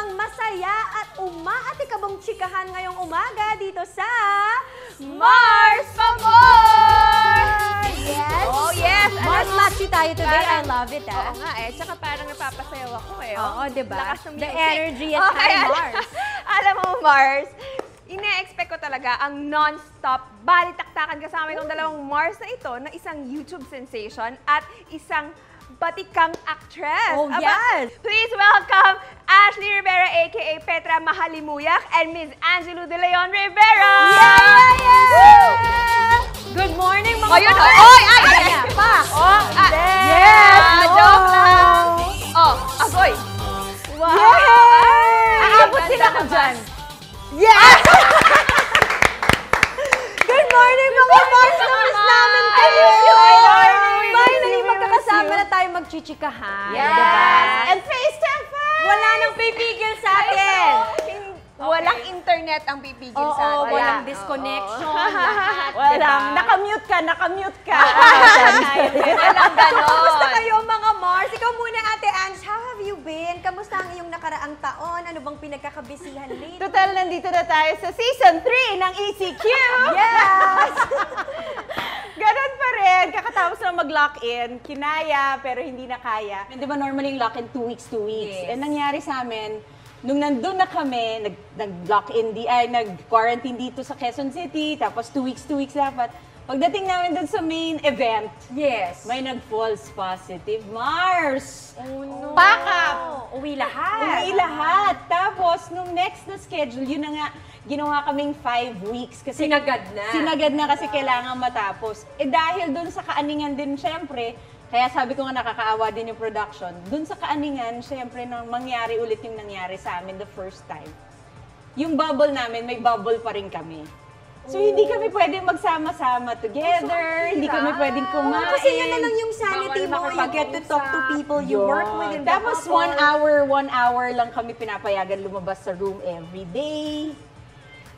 namang masaya at umaatikabong chikahan ngayong umaga dito sa Mars pa More! Yes! Oh, yes! Mars Maxi tayo today. I Parang- love it, Oo nga eh. Tsaka parang napapasayaw ako eh. Oo, diba? Lakas ng The music. energy is Okay, high, Mars. Alam mo, Mars, ine-expect ko talaga ang non-stop balitaktakan kasama itong dalawang Mars na ito na isang YouTube sensation at isang batikang actress. Oh, yes! Please welcome Ashley Rivera aka Petra Mahalimuyak and Ms. Angelo De Leon Rivera! Good morning, mga Ayun, Mars! oy! Ay! Kaya pa! Oh, Yes! joke lang! Oh, agoy! Wow! Yes! Aabot sila ko dyan. Yes! Good morning, mga Mars! Namiss namin kayo! Bye, naging magkakasama na tayo magchichikahan. Yes! Diba? And face to face! Wala nang pipigil sa atin! Walang internet ang pipigil Oo, sa atin. walang disconnection, lahat. Walang, diba? nakamute ka. Walang ganon. Kamusta kayo, mga Mars? Ikaw muna, Ate Ange, how have you been? Kamusta ang iyong nakaraang taon? Ano bang pinagkakabisihan lately? Total, nandito na tayo sa Season 3 ng ECQ. Yes! Ganon pa rin. Kakatapos na mag-lock-in. Kinaya, pero hindi na kaya. Di ba normally yung lock-in 2 weeks, 2 weeks? Yes. And nangyari sa amin, nung nandun na kami, nag-lock-in, nag-quarantine dito sa Quezon City, tapos 2 weeks, 2 weeks dapat. Pagdating namin dun sa main event, Yes. may nag-false positive. Mars! Oh, no. Pack up! Uwi lahat. Uwi lahat. Tapos, nung next na schedule, yun na nga, ginawa kaming 5 weeks. Kasi Sinagad na. Sinagad na kasi kailangan matapos. Eh dahil dun sa kaaningan din, syempre, kaya sabi ko nga nakakaawa din yung production. Dun sa kaaningan, syempre, nang mangyari ulit yung nangyari sa amin the first time. Yung bubble namin, may bubble pa rin kami. So, hindi kami pwedeng magsama-sama together, hindi kami pwedeng kumain. Kasi yun na lang yung sanity mo. You get to talk to people you work with in the Tapos bubble. 1 hour lang kami pinapayagan lumabas sa room every day.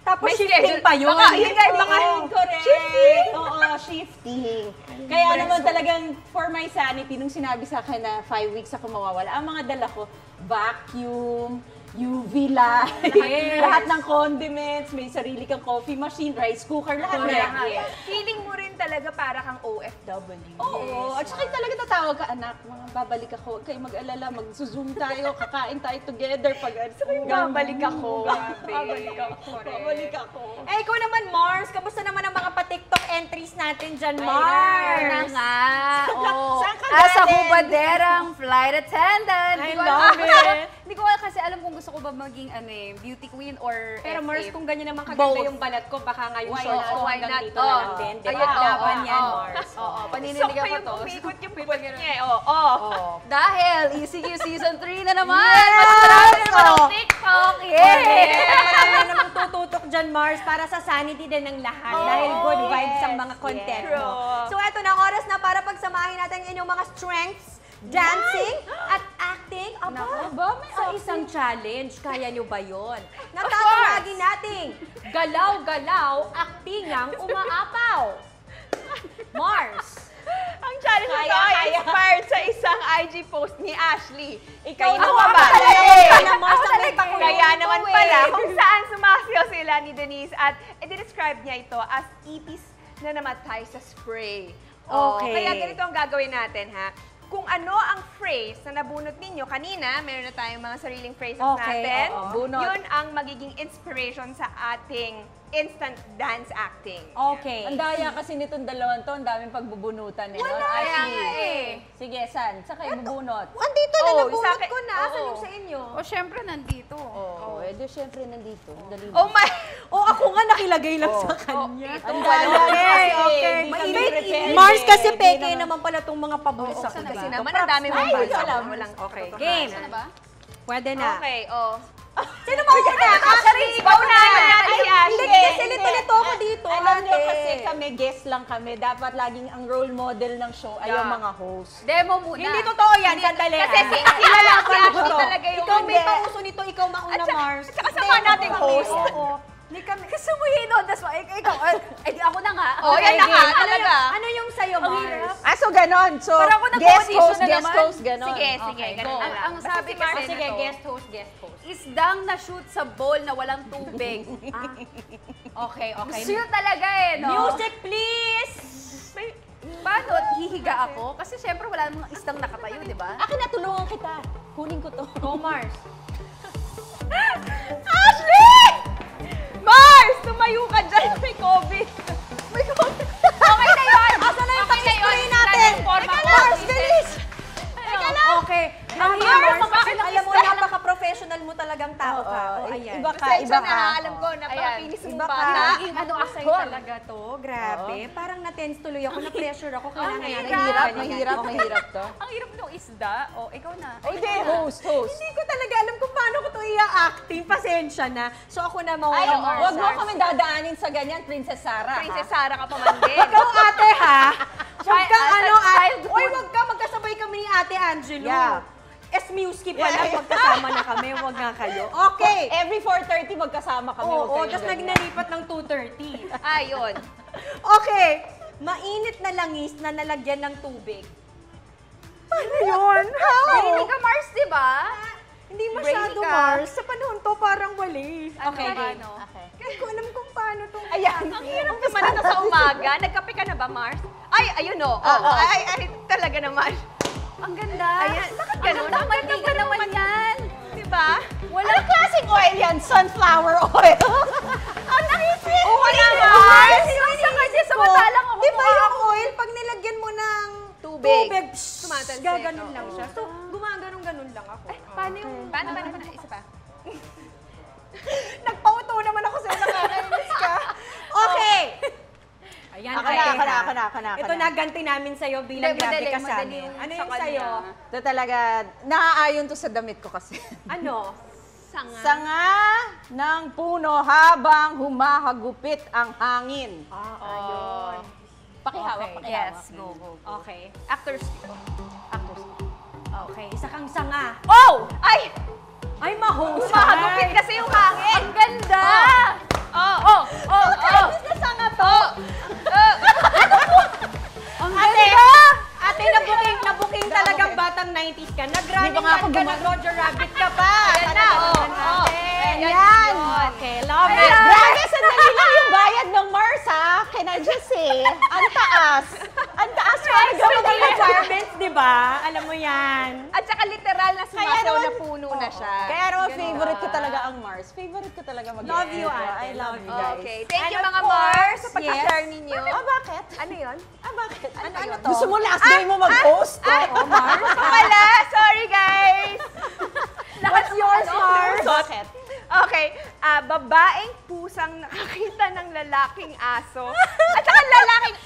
Tapos May shifting schedule. pa yun. Baka, yun guys, baka Correct. Shifting? Oo, shifting. Kaya naman talagang for my sanity, nung sinabi sa akin na 5 weeks ako mawawala, ang mga dala ko, vacuum, UV light, Yes. lahat ng condiments, may sarili kang coffee machine, rice cooker, lahat na Correct. lahat. Yes. Feeling mo rin talaga para kang OFW. Oo, at saka talaga tatawag ka, anak, babalik ako, huwag kayo mag-alala, mag-zoom tayo, kakain tayo together pag Babalik ako. Babalik ako. Babalik ako. Eh, ikaw naman, Mars. Kamusta naman ang mga pa-TikTok entries natin dyan, Na Mars? nga. Oh. Saan ka As a galing? hubaderang flight attendant. I Di ko love alam- it. Hindi ko kasi alam kung gusto ko ba maging beauty queen or Pero FA. Mars, kung ganyan naman kaganda Both. yung balat ko, baka nga yung Why shorts not? ko Why hanggang not? dito na lang Oh. din. Di Ayun, ba? Laban oo, yan, oo. Mars. Oo, So, paninindigan ko yung to. umikot yung pipot niya eh. Oh. Dahil ECQ Season 3 na naman. Yes! Mas marami naman ang Oh. TikTok. Correct. Yeah! Marami na namang tututok dyan, Mars, para sa sanity din ng lahat. Dahil good vibes ang mga content mo. True. So, eto na, oras na para pagsamahin natin ang inyong mga strengths, dancing, at acting. Aba, sa isang challenge. Kaya nyo ba yun? Natatawagin nating galaw-galaw, actingang umaapaw. Mars. Ang challenge na to Kaya, ay kaya. inspired sa isang IG post ni Ashley. Ikaw Kayo naman ba? pala Kaya, Mars, ang may pakulong Kaya ito naman eh. pala kung saan sumasayaw sila ni Denise at i-describe niya ito as ipis na namatay sa spray. Okay. Kaya ganito ang gagawin natin, ha? Kung ano ang phrase na nabunot ninyo kanina, meron na tayong mga sariling phrases Okay, natin. oo. Bunot. Yun ang magiging inspiration sa ating instant dance acting. Okay. Ang daya kasi nitong dalawang to, ang daming pagbubunutan eh. Wala Ashley. Kaya nga eh. Sige, San? Saan kayo bubunot? Andito na, Oh, nabunot sa akin- ko na. Asan oo. yung sa inyo? O, syempre, nandito. Oo, edi syempre nandito. Dali. Oh my! Oh, ako nga nakilagay lang sa kanya. Ang Ito, daya okay, kasi, okay. di kami Mainit. prepared Mars eh. kasi Di peke naman- naman pala itong mga pabulis sa kasi Kasi dito. naman, ang dami mong Ay, hindi ko bansa. alam. Walang okay. Game. Saan na ba? Pwede na. Okay, oh. Sino mauna? Ashley, ikaw na natin si Ashley. Hindi, kasi lito ako dito. Alam nyo ate. kasi kami, guest lang kami. Dapat laging ang role model ng show ay yung Yeah. mga host. Demo muna. Hindi totoo yan, sandali. Kasi si Ashley talaga yung Ikaw may pauso nito, ikaw mauna, Mars. At saka sama nating host. Oo. Hindi kami. Gusto mo yun, no? That's why, ikaw, di ako na nga. Oh, yan na nga, Ano talaga. yung, ano yung sa'yo, Mars? Ah, so ganon. So, Parang ako guest nag-audition host, na guest naman. host, ganon. Sige, sige, Okay, ganun go. na lang. Ang sabi Basta si Mars kasi Sige, na to. guest host, guest host. isdang na-shoot sa bowl na walang tubig. Okay, okay. Chill talaga eh, no? Music, please! Paano? Hihiga ako? Kasi syempre wala namang isdang nakatayo, di ba? Akin na, tulungan kita. Kunin ko to. Go, Mars. Ashley! Mars! Tumayo ka dyan! May COVID! May COVID! Okay na yun! Asan na yung Okay na yun. pag-spray natin? Forma ko. Mars, bilis! Okay. Grabe, Mars, Mars. kasi Alam mo, napaka-professional mo talagang tao ka. O, ayan. Iba ka, Pasensya iba na, ka. alam ko, napakakinis mong Iba ka. bata. Naging ano asay talaga to. Grabe. Parang na-tense tuloy ako, na-pressure ako. Kailangan natin. Mahirap to. Ang hirap nung isda. O, ikaw na. O, hindi, host. Hindi ko talaga alam kung paano ko to i-acting. Pasensya na. So ako na Ay, mawala, Mars. huwag mo kami dadaanin sa ganyan, Princess Sarah. Princess Sarah ka pa man din. Ikaw, ate, ha? Huwag kang ano, childhood. Uy, huwag ka. Magkasabay kami ni Ate Angelo. Yeah. Esmiuski pa lang, magkasama na kami. Huwag nga kayo. Okay. Every 4:30 magkasama kami. Oo, huwag tapos kayong ganyan. nagnalipat ng 2:30. Ayun. Okay. Mainit na langis na nalagyan ng tubig. Paano yun? How? Hindi ka Mars, di ba? Hindi masyado, Brainy ka. Mars. Sa panahon to, parang wali. Okay, game. ano? Okay. Hindi ko alam kung paano itong... Ayan. Ang hirap naman na sa umaga. Nagkape ka na ba, Mars? Ay, ayun o. Ay, talaga naman. Ang ganda. Ayan. Bakit ganun? Ang mantika naman yan. Diba? Anong klaseng oil yan? Sunflower oil. Ang nakisip! Oo Wala naman. Mars! Seryosa kasi sa mata lang ako. Di ba yung oil, pag nilagyan mo ng Tubig. tumatalsik, gaganon lang siya. So, gumaganon-ganon lang ako. Paano yung... Paano? Isa pa. Nagpauto naman ako sa'yo, nakakainis ka. Okay! Ayan, Ako na. Ito naganti namin sa'yo bilang Hindi, grabe ka sa madali amin. yung Ano sa yung kanya. sa'yo? Ito talaga, naaayon to sa damit ko kasi. Ano? Sanga ng puno habang humahagupit ang hangin. Ayun. Pakihawak, Okay. pakihawak. Yes, go. Okay. Actors. Okay, isa kang sanga. Oh! Ay! Ay, mahusay! Mahagupit kasi yung hangin! Ang ganda! Oh! Imbis na sanga to! Ang Ate, ganda! ate, nabuking talagang batang 90s ka. Di ba Nag-running nga ako man ka, nag-Roger Rabbit ka pa. Ayan na, Talaga naman, oh. ate. Yan. Okay, love it. Grabe, sandali lang yung bayad ng Mars, ha? Can I just say, ang taas. Ang taas para Extra gawin requirements, di ba? Alam mo yan. At saka literal na sumasaw na puno na siya. Kaya naman, favorite ko talaga ang Mars. Favorite ko talaga mag Love you, ate. I love you guys. Okay. Thank you And of mga Mars course, sa pagka-share ninyo. Bakit? Ano yun? Bakit? Ano to? Gusto mo last day mo mag-host? Oh, Mars. Wala! Sorry guys! What's yours, Mars? Bakit? Okay, babaeng pusang nakakita ng lalaking aso. At saka lalaking